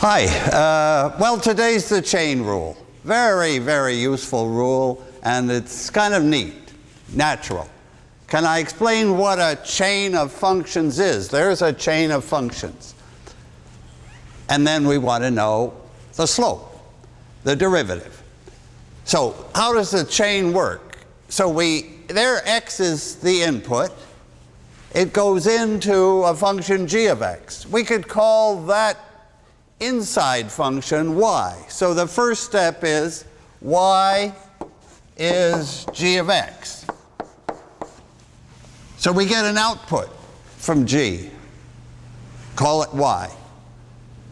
Hi. Well, today's the chain rule. Very, very useful rule, and it's kind of neat, natural. Can I explain what a chain of functions is? There's a chain of functions. And then we want to know the slope, the derivative. So how does the chain work? So there x is the input. It goes into a function g of x. We could call that inside function y. So the first step is y is g of x. So we get an output from g. Call it y.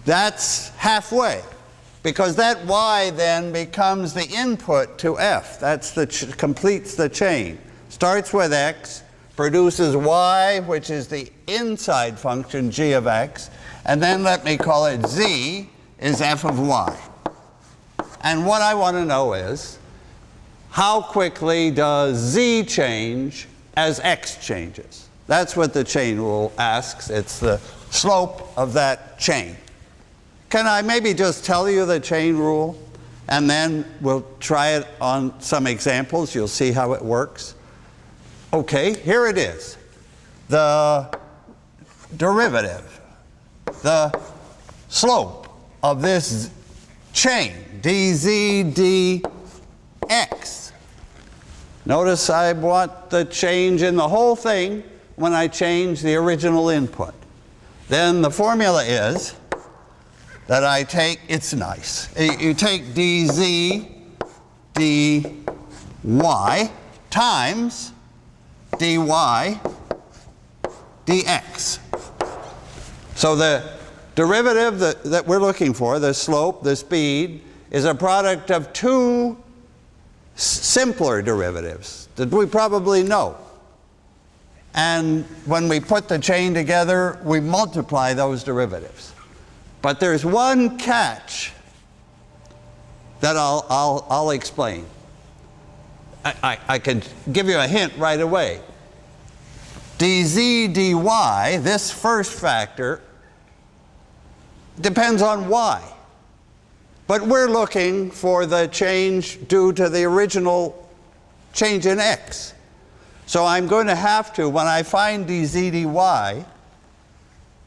That's halfway, because that y then becomes the input to f. That's completes the chain. Starts with x, produces y, which is the inside function g of x, and then let me call it z is f of y. And what I want to know is, how quickly does z change as x changes? That's what the chain rule asks. It's the slope of that chain. Can I maybe just tell you the chain rule, and then we'll try it on some examples. You'll see how it works. Okay, here it is. The derivative, the slope of this chain, dz dx. Notice I want the change in the whole thing when I change the original input. Then the formula is that I take, it's nice, you take dz dy times dy dx. So the derivative that we're looking for, the slope, the speed, is a product of two simpler derivatives that we probably know. And when we put the chain together, we multiply those derivatives. But there's one catch that I'll explain. I can give you a hint right away. dz dy, this first factor, depends on y. But we're looking for the change due to the original change in x. So I'm going to have to, when I find dz dy,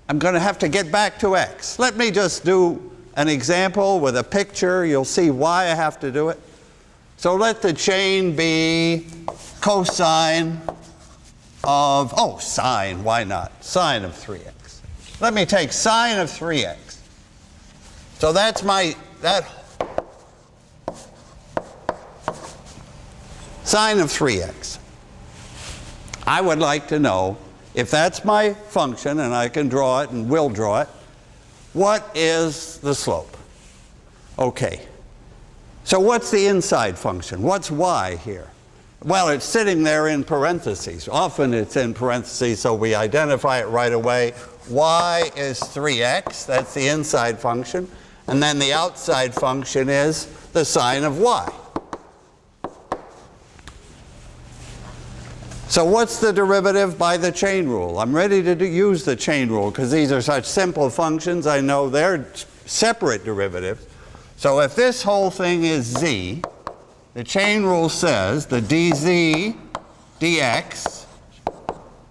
I'm going to have to get back to x. Let me just do an example with a picture. You'll see why I have to do it. So let the chain be cosine of, sine, why not? Sine of 3x. Let me take sine of 3x. So that's sine of 3x. I would like to know, if that's my function, and I can draw it and will draw it, what is the slope? Okay. So what's the inside function? What's y here? Well, it's sitting there in parentheses. Often it's in parentheses, so we identify it right away. Y is 3x, that's the inside function. And then the outside function is the sine of y. So what's the derivative by the chain rule? I'm ready to use the chain rule because these are such simple functions. I know they're separate derivatives. So if this whole thing is z, the chain rule says the dz dx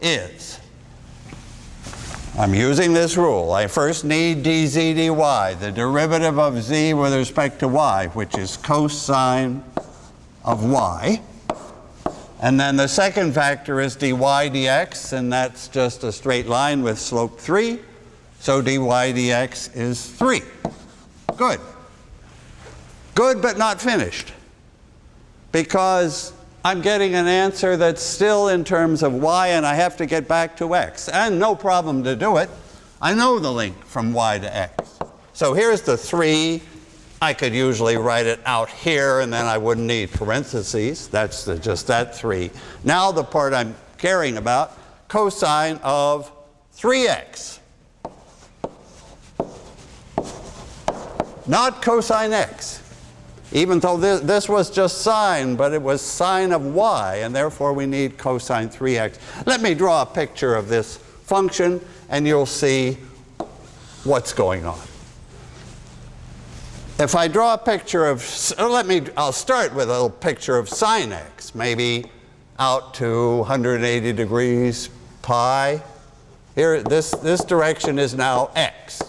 is. I'm using this rule. I first need dz dy, the derivative of z with respect to y, which is cosine of y. And then the second factor is dy dx, and that's just a straight line with slope 3. So dy dx is 3. Good. Good, but not finished. Because I'm getting an answer that's still in terms of y, and I have to get back to x. And no problem to do it. I know the link from y to x. So here's the 3. I could usually write it out here, and then I wouldn't need parentheses. That's just that 3. Now the part I'm caring about, cosine of 3x. Not cosine x. Even though this was just sine, but it was sine of y, and therefore we need cosine 3x. Let me draw a picture of this function, and you'll see what's going on. if I draw a picture of, I'll start with a little picture of sine x, maybe out to 180 degrees pi. Here, this direction is now x.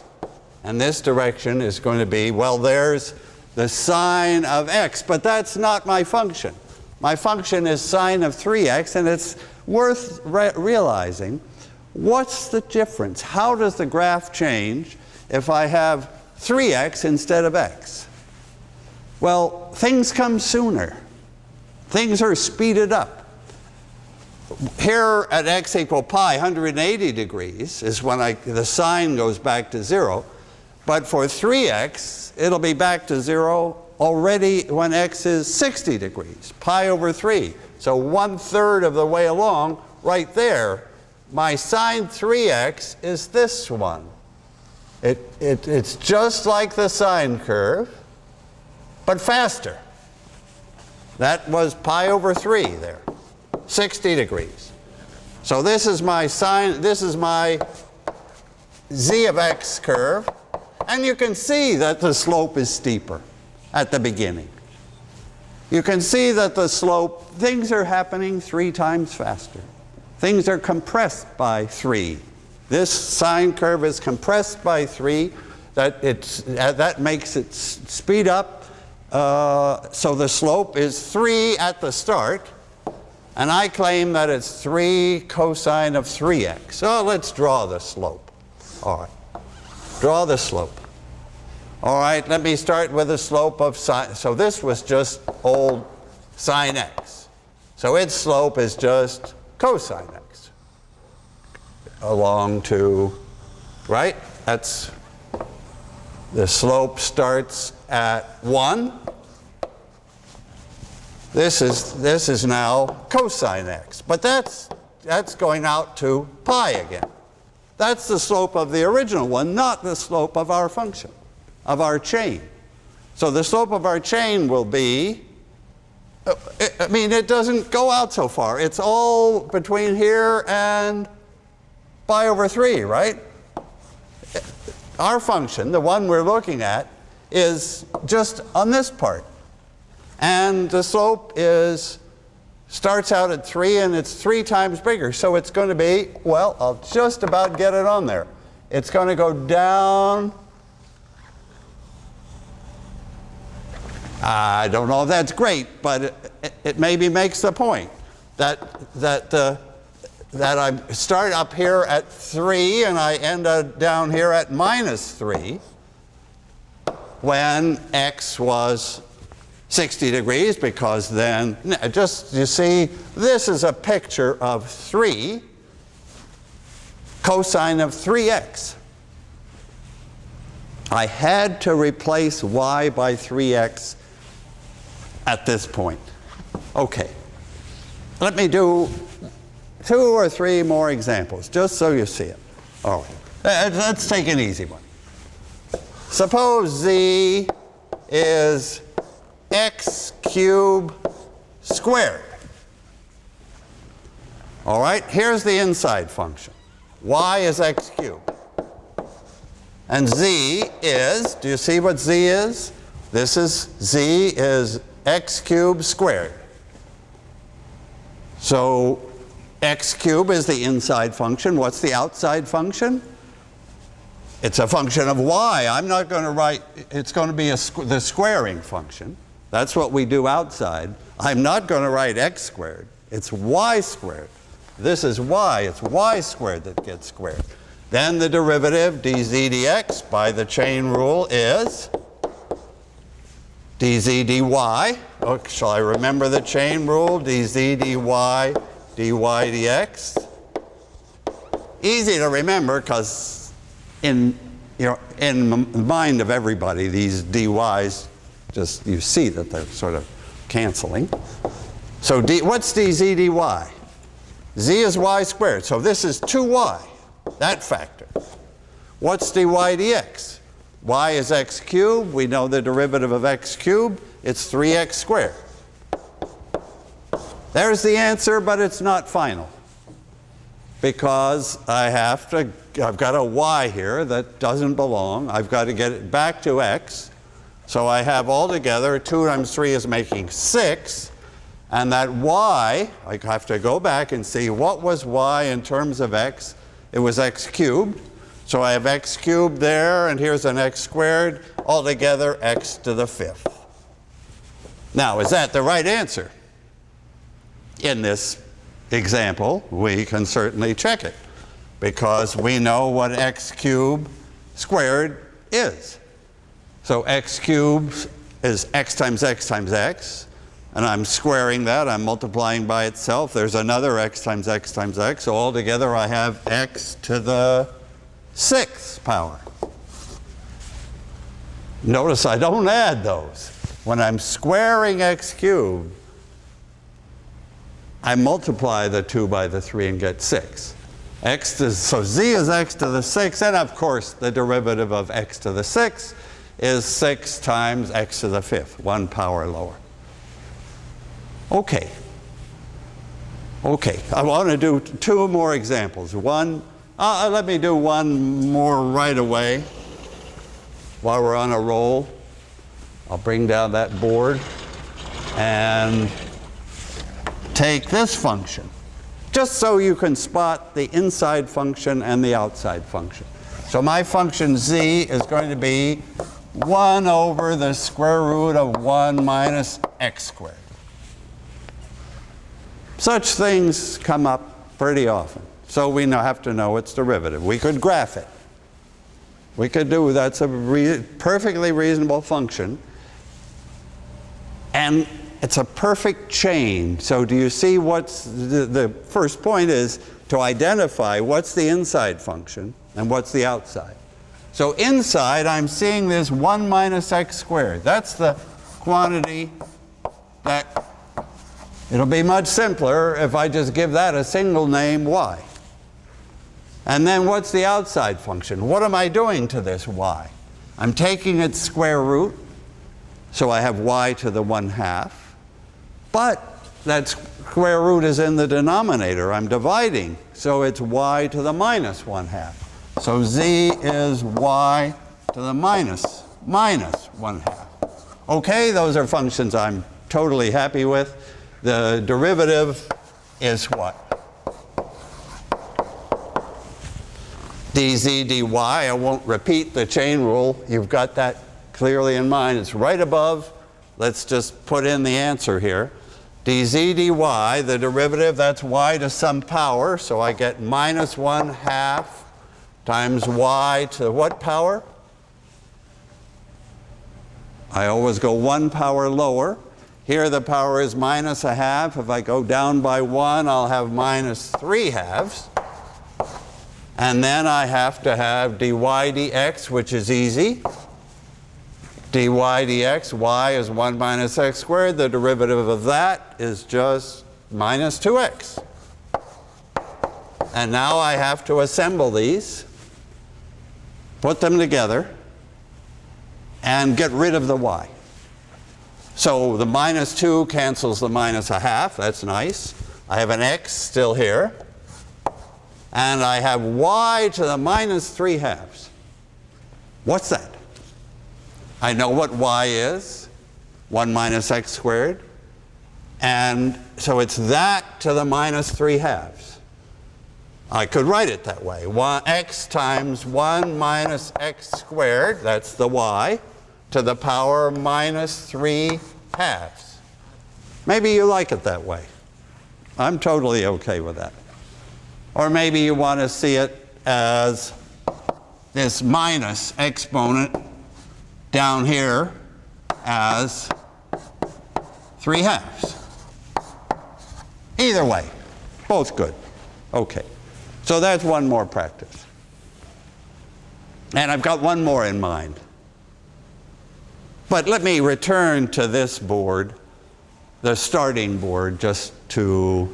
And this direction is going to be, well, there's the sine of x, but that's not my function. My function is sine of 3x, and it's worth realizing what's the difference? How does the graph change if I have 3x instead of x? Well, things come sooner. Things are speeded up. Here at x equal pi, 180 degrees is when the sine goes back to 0. But for 3x, it'll be back to 0 already when x is 60 degrees, pi over 3. So 1/3 of the way along, right there, my sine 3x is this one. It's just like the sine curve, but faster. That was pi over 3 there, 60 degrees. So this is my sine, this is my z of x curve, and you can see that the slope is steeper at the beginning. You can see that the slope, things are happening 3 times faster. Things are compressed by 3. This sine curve is compressed by 3. That makes it speed up. So the slope is 3 at the start. And I claim that it's 3 cosine of 3x. So let's draw the slope. All right. Draw the slope. All right, let me start with the slope of sine. So this was just old sine x. So its slope is just cosine x. Along to, right? That's, the slope starts at 1. This is now cosine x. But that's going out to pi again. That's the slope of the original one, not the slope of our function, of our chain. So the slope of our chain will be, I mean, it doesn't go out so far. It's all between here and pi over 3, right? Our function, the one we're looking at, is just on this part. And the slope starts out at 3, and it's 3 times bigger. So it's going to be, well, I'll just about get it on there. It's going to go down. I don't know if that's great, but it maybe makes the point that I start up here at 3 and I end up down here at -3 when x was 60 degrees, because then, just, you see, this is a picture of 3 cosine of 3x. I had to replace y by 3x at this point. Okay, let me do 2 or 3 more examples, just so you see it. All right, let's take an easy one. Suppose z is x cubed squared. All right, here's the inside function. Y is x cubed. And z is, do you see what z is? Z is x cubed squared. So x cubed is the inside function. What's the outside function? It's a function of y. I'm not going to write, it's going to be the squaring function. That's what we do outside. I'm not going to write x squared. It's y squared. This is y. It's y squared that gets squared. Then the derivative, dz dx, by the chain rule is dz dy. Oh, shall I remember the chain rule? dz dy, dy dx. Easy to remember, because in the mind of everybody, these dy's, just you see that they're sort of canceling. So what's dz dy? Z is y squared. So this is 2y, that factor. What's dy dx? Y is x cubed. We know the derivative of x cubed. It's 3x squared. There's the answer, but it's not final, because I've got a y here that doesn't belong. I've got to get it back to x. So I have altogether 2 times 3 is making 6. And that y, I have to go back and see what was y in terms of x. It was x cubed. So I have x cubed there, and here's an x squared. Altogether, x to the 5th. Now, is that the right answer? In this example, we can certainly check it, because we know what x cubed squared is. So x cubed is x times x times x. And I'm squaring that, I'm multiplying by itself. There's another x times x times x. So altogether I have x to the 6th power. Notice I don't add those. When I'm squaring x cubed, I multiply the 2 by the 3 and get 6. So z is x to the 6, and of course the derivative of x to the 6 is 6 times x to the 5th, 1 power lower. Okay. Okay, I want to do 2 more examples. Let me do one more right away while we're on a roll. I'll bring down that board and take this function, just so you can spot the inside function and the outside function. So my function z is going to be 1 over the square root of 1 minus x squared. Such things come up pretty often. So we have to know its derivative. We could graph it. We could do, that's a perfectly reasonable function. And it's a perfect chain. So do you see what's, the first point is to identify what's the inside function and what's the outside. So inside, I'm seeing this 1 minus x squared. That's the quantity that, it'll be much simpler if I just give that a single name, y. And then what's the outside function? What am I doing to this y? I'm taking its square root, so I have y to the 1/2. But that square root is in the denominator. I'm dividing, so it's y to the minus 1/2. So z is y to the minus 1/2. Okay, those are functions I'm totally happy with. The derivative is what? dz dy. I won't repeat the chain rule. You've got that clearly in mind. It's right above. Let's just put in the answer here. dz dy, the derivative, that's y to some power. So I get minus 1/2 times y to what power? I always go 1 power lower. Here the power is minus 1/2. If I go down by 1, I'll have minus 3/2. And then I have to have dy dx, which is easy. dy dx, y is 1 minus x squared. The derivative of that is just minus 2x. And now I have to assemble these, put them together, and get rid of the y. So the minus 2 cancels the minus 1/2. That's nice. I have an x still here. And I have y to the minus 3/2. What's that? I know what y is. 1 minus x squared. And so it's that to the minus 3/2. I could write it that way. X times 1 minus x squared, that's the y, to the power minus 3/2. Maybe you like it that way. I'm totally okay with that. Or maybe you want to see it as this minus exponent down here as 3/2. Either way, both good. Okay, so that's one more practice. And I've got one more in mind. But let me return to this board, the starting board, just to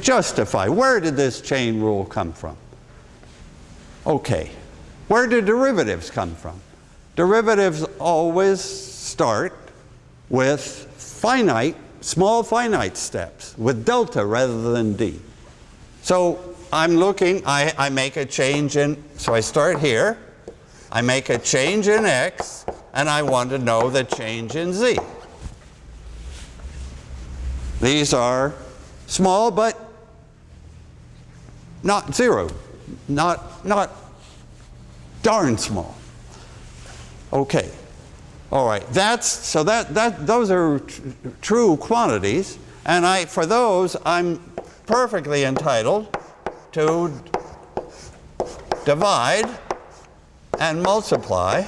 justify. Where did this chain rule come from? Okay, where do derivatives come from? Derivatives always start with finite, small finite steps, with delta rather than d. So I'm looking, I make a change in, so I start here, I make a change in x, and I want to know the change in z. These are small, but not zero, not darn small. Okay, all right. Those are true quantities, and for those I'm perfectly entitled to divide and multiply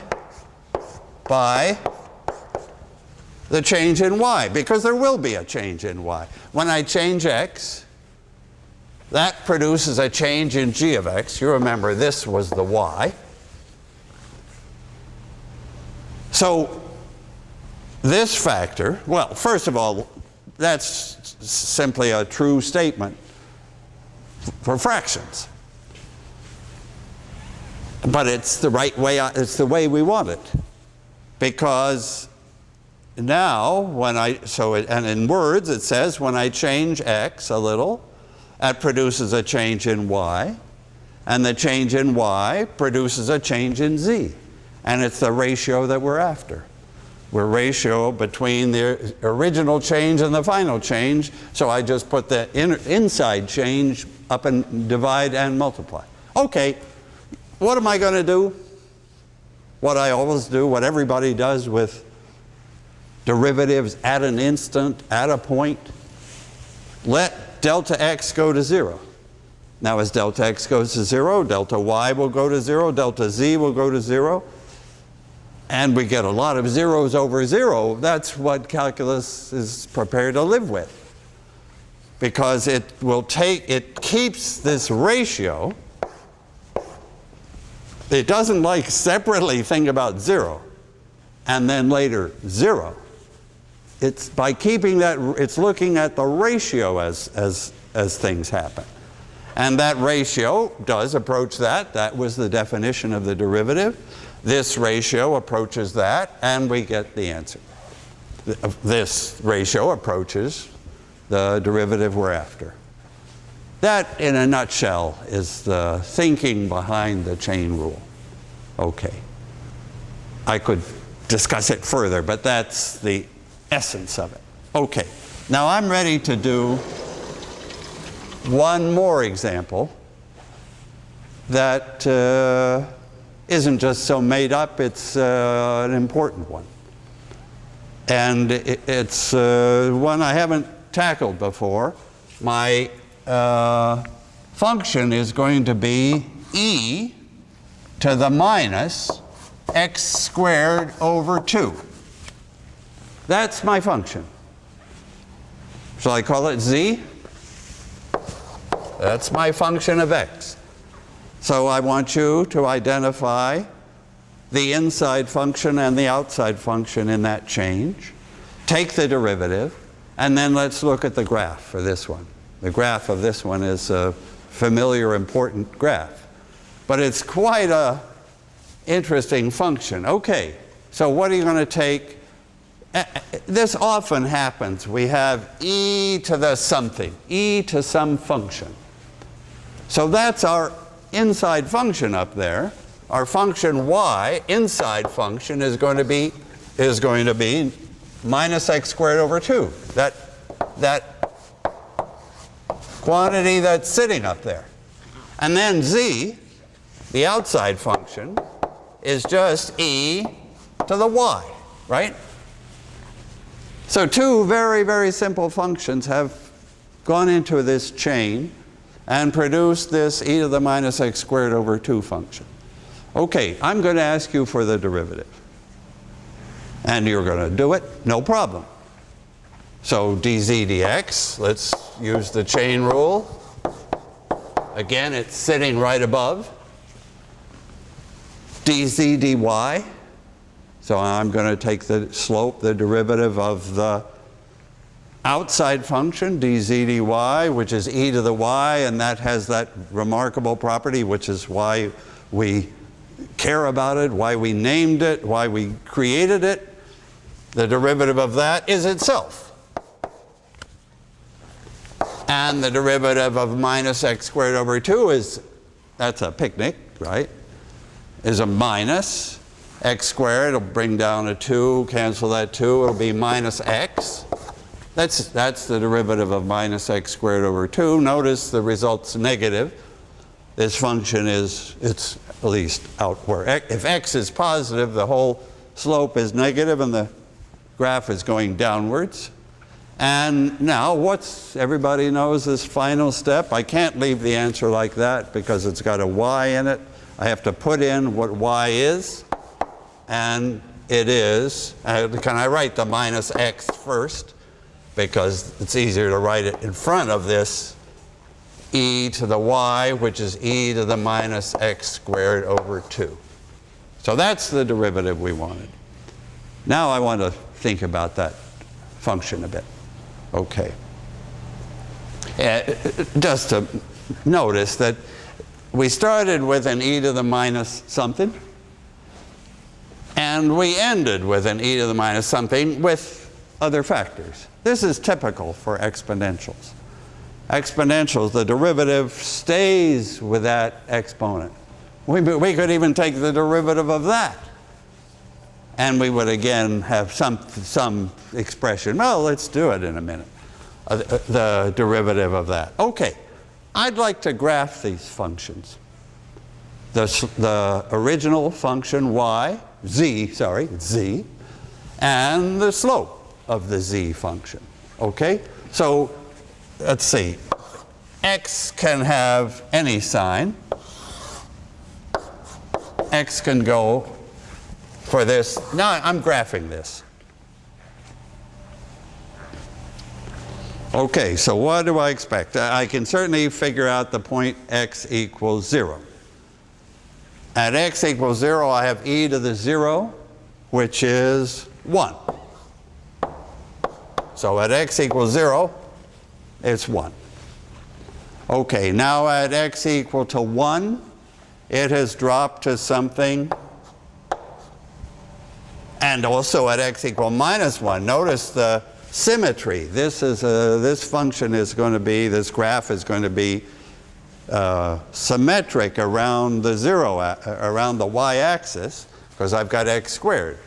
by the change in y, because there will be a change in y. When I change x, that produces a change in g of x. You remember this was the y. So this factor, well, first of all, that's simply a true statement for fractions. But it's the right way, it's the way we want it. Because now, and in words it says, when I change x a little, that produces a change in y, and the change in y produces a change in z. And it's the ratio that we're after. We're ratio between the original change and the final change, so I just put the inside change up and divide and multiply. Okay, what am I going to do? What I always do, what everybody does with derivatives at an instant, at a point. Let delta x go to 0. Now as delta x goes to 0, delta y will go to 0, delta z will go to 0. And we get a lot of zeros over 0. That's what calculus is prepared to live with. Because it keeps this ratio. It doesn't like separately think about 0 and then later 0. It's by keeping that, it's looking at the ratio as things happen. And that ratio does approach that. That was the definition of the derivative. This ratio approaches that, and we get the answer. This ratio approaches the derivative we're after. That, in a nutshell, is the thinking behind the chain rule. Okay. I could discuss it further, but that's the essence of it. Okay. Now I'm ready to do one more example that isn't just so made up, it's an important one. And it's one I haven't tackled before. My function is going to be e to the minus x squared over 2. That's my function. Shall I call it z? That's my function of x. So I want you to identify the inside function and the outside function in that change. Take the derivative, and then let's look at the graph for this one. The graph of this one is a familiar, important graph. But it's quite an interesting function. Okay, so what are you going to take? This often happens. We have e to the something, e to some function. So that's our inside function up there. Our function y, inside function, is going to be minus x squared over 2. That quantity that's sitting up there. And then z, the outside function, is just e to the y, right? So two very, very simple functions have gone into this chain and produced this e to the minus x squared over 2 function. Okay, I'm going to ask you for the derivative. And you're going to do it, no problem. So dz dx, let's use the chain rule. Again, it's sitting right above. dz dy. So I'm going to take the slope, the derivative of the outside function, dz dy, which is e to the y, and that has that remarkable property, which is why we care about it, why we named it, why we created it. The derivative of that is itself. And the derivative of minus x squared over 2 is, that's a picnic, right? is a minus. X squared, it'll bring down a 2, cancel that 2, it'll be minus x. That's the derivative of minus x squared over 2. Notice the result's negative. This function it's at least out where if x is positive, the whole slope is negative and the graph is going downwards. And now everybody knows this final step. I can't leave the answer like that because it's got a y in it. I have to put in what y is. And it is, can I write the minus x first? Because it's easier to write it in front of this e to the y, which is e to the minus x squared over 2. So that's the derivative we wanted. Now I want to think about that function a bit. Okay. Just to notice that we started with an e to the minus something, and we ended with an e to the minus something with other factors. This is typical for exponentials. Exponentials, the derivative stays with that exponent. We could even take the derivative of that, and we would again have some expression. Well, let's do it in a minute. The derivative of that. Okay, I'd like to graph these functions. The original function z, and the slope of the z function. Okay? So, let's see. X can have any sign. X can go for this. Now, I'm graphing this. Okay, so what do I expect? I can certainly figure out the point x equals 0. At x equals 0, I have e to the 0, which is 1. So at x equals 0, it's 1. Okay, now at x equal to 1, it has dropped to something. And also at x equal minus 1, notice the symmetry. This function is going to be, this graph is going to be symmetric around the around the y-axis, because I've got x squared.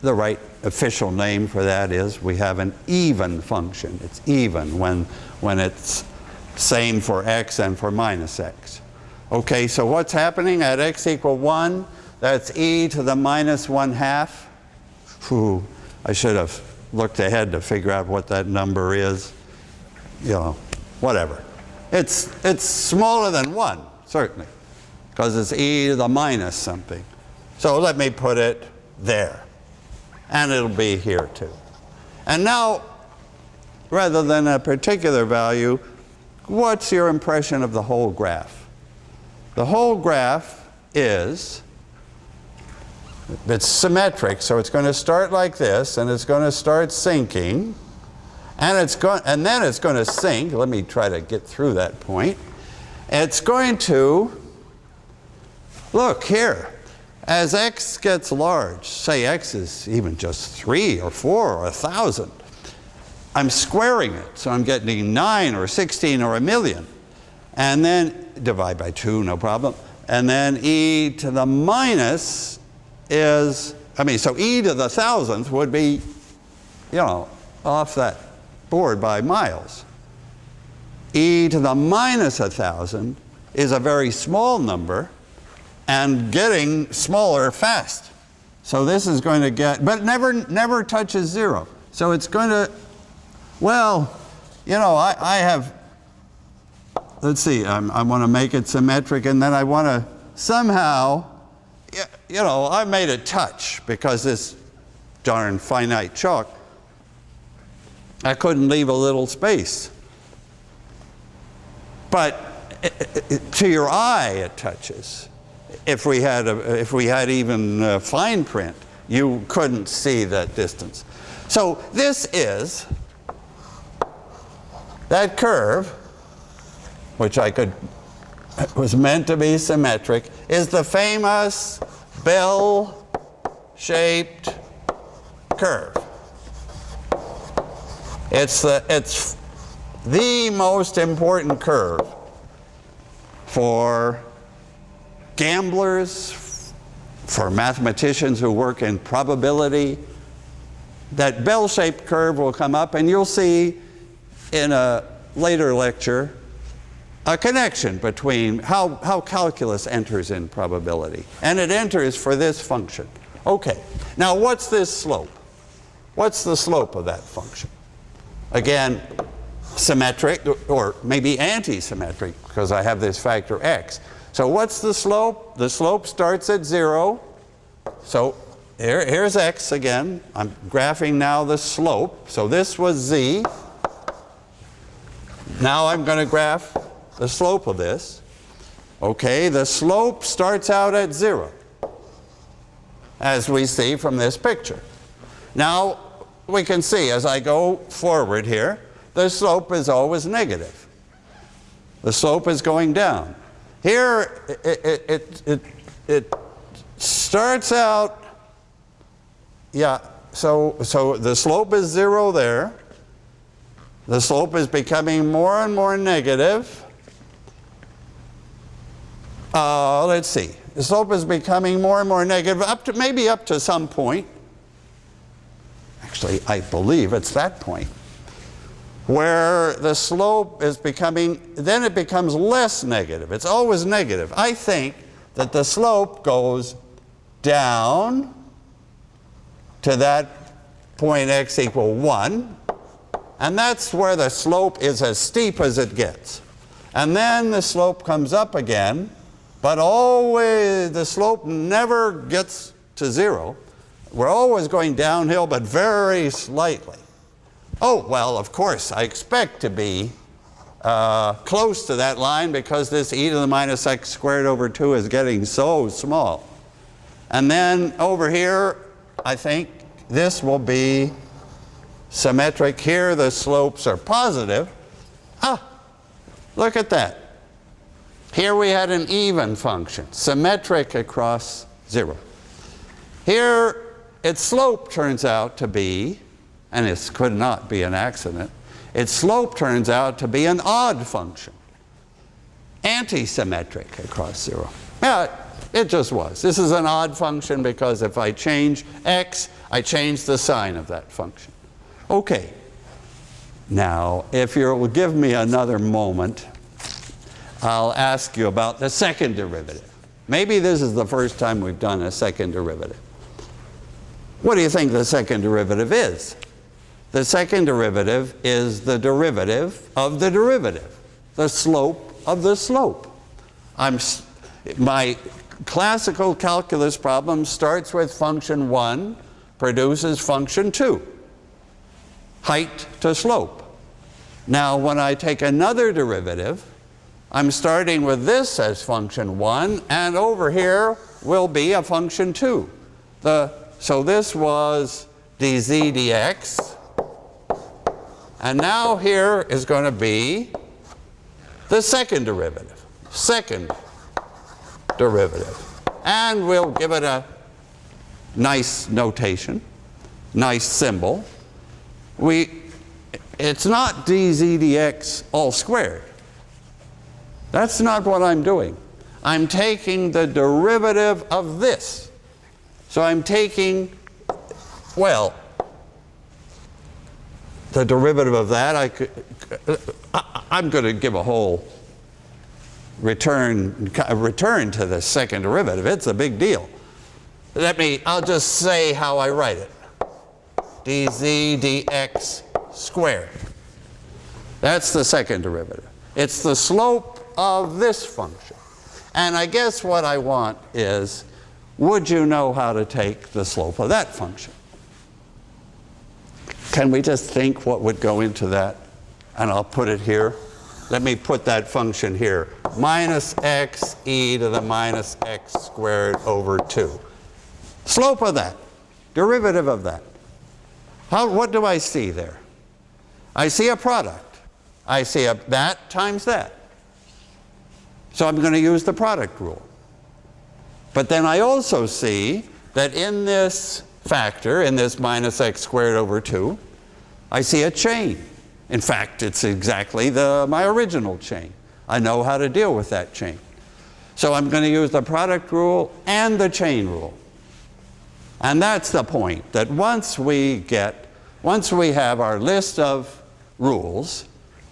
The right official name for that is we have an even function. It's even when it's same for x and for minus x. Okay, so what's happening at x equal 1? That's e to the minus 1/2. I should have looked ahead to figure out what that number is. You know, whatever. It's smaller than 1, certainly, because it's e to the minus something. So let me put it there. And it'll be here too. And now, rather than a particular value, what's your impression of the whole graph? The whole graph it's symmetric, so it's going to start like this, and it's going to start sinking, and then it's going to sink. Let me try to get through that point. It's going to, look here, as x gets large, say x is even just 3 or 4 or 1,000, I'm squaring it, so I'm getting 9 or 16 or 1,000,000. And then divide by 2, no problem. And then e to the minus is, so e to the 1,000th would be, off that board by miles. E to the minus 1,000 is a very small number and getting smaller fast. So this is going to get, but never touches 0. So it's going to, I have, let's see, I want to make it symmetric, and then I want to somehow, I made it touch because this darn finite chalk, I couldn't leave a little space. But to your eye, it touches. If we had even fine print, you couldn't see that distance. So this is that curve, which was meant to be symmetric, is the famous bell-shaped curve. It's the most important curve for gamblers, for mathematicians who work in probability, that bell-shaped curve will come up, and you'll see in a later lecture a connection between how calculus enters in probability. And it enters for this function. Okay, now what's this slope? What's the slope of that function? Again, symmetric, or maybe anti-symmetric, because I have this factor x. So what's the slope? The slope starts at 0. So here's x again. I'm graphing now the slope. So this was z. Now I'm going to graph the slope of this. Okay, the slope starts out at 0, as we see from this picture. Now we can see as I go forward here, the slope is always negative. The slope is going down. Here it starts out, yeah, so the slope is 0 there. The slope is becoming more and more negative. Let's see. The slope is becoming more and more negative, maybe up to some point. Actually, I believe it's that point, where the slope is becoming, then it becomes less negative. It's always negative. I think that the slope goes down to that point x equal 1, and that's where the slope is as steep as it gets. And then the slope comes up again, but always the slope never gets to 0. We're always going downhill, but very slightly. Oh, well, of course, I expect to be close to that line because this e to the minus x squared over 2 is getting so small. And then over here, I think this will be symmetric. Here the slopes are positive. Look at that. Here we had an even function, symmetric across 0. Here its slope turns out to be, and this could not be an accident, its slope turns out to be an odd function, anti-symmetric across 0. Yeah, it just was. This is an odd function because if I change x, I change the sign of that function. Okay. Now, if you'll give me another moment, I'll ask you about the second derivative. Maybe this is the first time we've done a second derivative. What do you think the second derivative is? The second derivative is the derivative of the derivative, the slope of the slope. My classical calculus problem starts with function 1, produces function 2, height to slope. Now, when I take another derivative, I'm starting with this as function 1, and over here will be a function 2. So this was dz dx, and now here is going to be the second derivative. And we'll give it a nice notation, nice symbol. It's not dz dx all squared. That's not what I'm doing. I'm taking the derivative of this. So I'm taking, well, the derivative of that, I'm going to give a whole return to the second derivative. It's a big deal. I'll just say how I write it. dz dx squared. That's the second derivative. It's the slope of this function. And I guess what I want is, would you know how to take the slope of that function? Can we just think what would go into that? And I'll put it here. Let me put that function here. Minus x e to the minus x squared over 2. Slope of that. Derivative of that. What do I see there? I see a product. I see that times that. So I'm going to use the product rule. But then I also see that in this factor, in this minus x squared over 2, I see a chain. In fact, it's exactly my original chain. I know how to deal with that chain. So I'm going to use the product rule and the chain rule. And that's the point, that once we have our list of rules,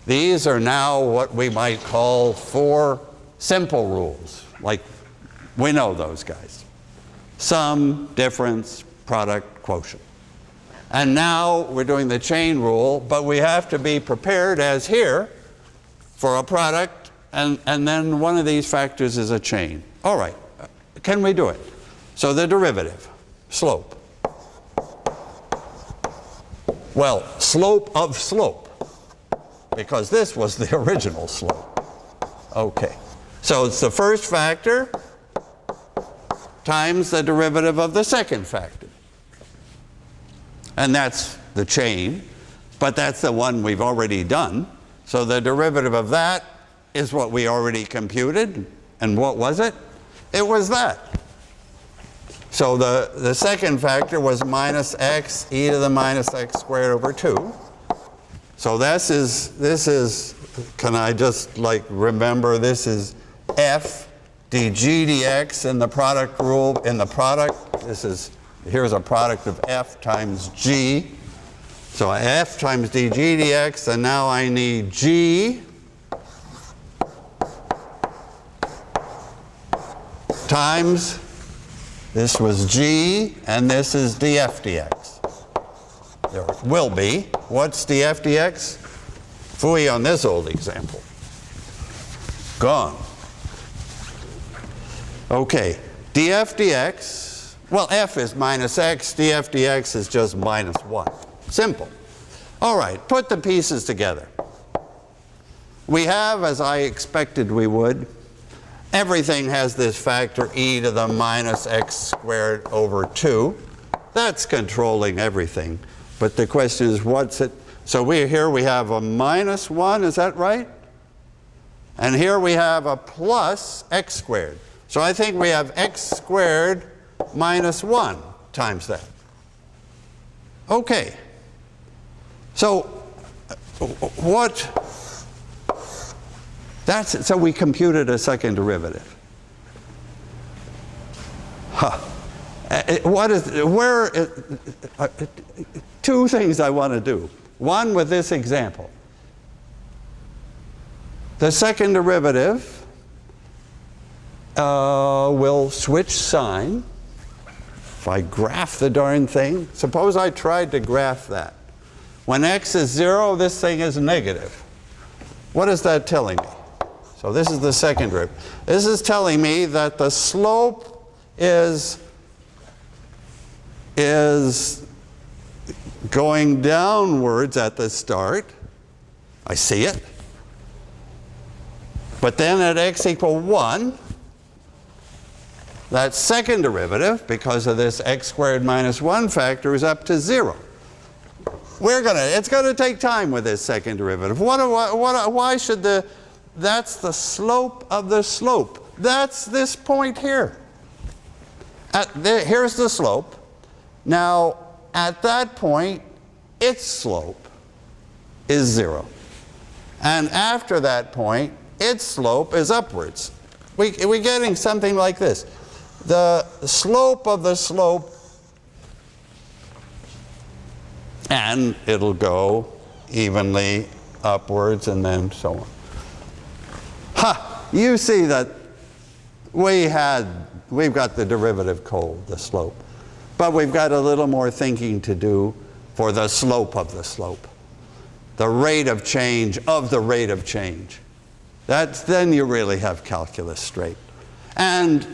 these are now what we might call 4 simple rules. Like, we know those guys. Sum, difference, product, quotient. And now we're doing the chain rule, but we have to be prepared, as here, for a product, and then one of these factors is a chain. All right, can we do it? So the derivative, slope. Well, slope of slope, because this was the original slope. Okay, so it's the first factor times the derivative of the second factor. And that's the chain, but that's the one we've already done. So the derivative of that is what we already computed. And what was it? It was that. So the second factor was minus x e to the minus x squared over 2. So this is, can I just like remember, this is f dg dx in the product rule, in the product. Here's a product of f times g. So f times dg dx, and now I need g times, this was g, and this is df dx. There it will be. What's df dx? Phooey on this old example. Gone. Okay, df dx, well, f is minus x, df dx is just minus 1. Simple. All right, put the pieces together. We have, as I expected we would, everything has this factor e to the minus x squared over 2. That's controlling everything. But the question is, what's it? So here we have a minus 1, is that right? And here we have a plus x squared. So I think we have x squared minus 1 times that. Okay. So what? That's it. So we computed a second derivative. Huh. Two things I want to do. One with this example. The second derivative will switch sign. If I graph the darn thing, suppose I tried to graph that. When x is 0, this thing is negative. What is that telling me? So this is the second derivative. This is telling me that the slope is going downwards at the start. I see it. But then at x equal 1, that second derivative, because of this x squared minus 1 factor, is up to 0. It's going to take time with this second derivative. Why should that's the slope of the slope. That's this point here. Here's the slope. Now, at that point, its slope is 0. And after that point, its slope is upwards. We're getting something like this. The slope of the slope, and it'll go evenly upwards and then so on. Ha! You see that we've got the derivative cold, the slope. But we've got a little more thinking to do for the slope of the slope. The rate of change of the rate of change. Then you really have calculus straight. And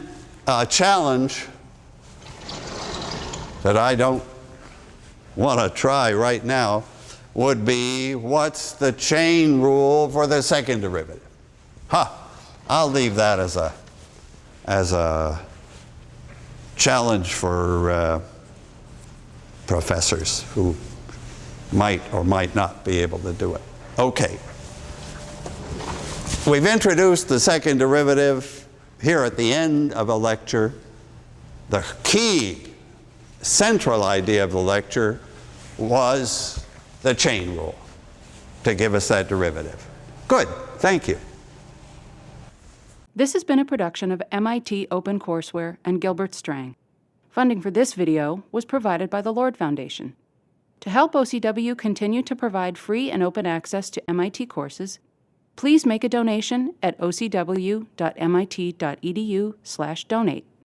a challenge that I don't want to try right now would be, what's the chain rule for the second derivative? I'll leave that as a challenge for professors who might or might not be able to do it. Okay. We've introduced the second derivative here at the end of a lecture. The key central idea of the lecture was the chain rule to give us that derivative. Good. Thank you. This has been a production of MIT OpenCourseWare and Gilbert Strang. Funding for this video was provided by the Lord Foundation. To help OCW continue to provide free and open access to MIT courses, please make a donation at ocw.mit.edu/donate.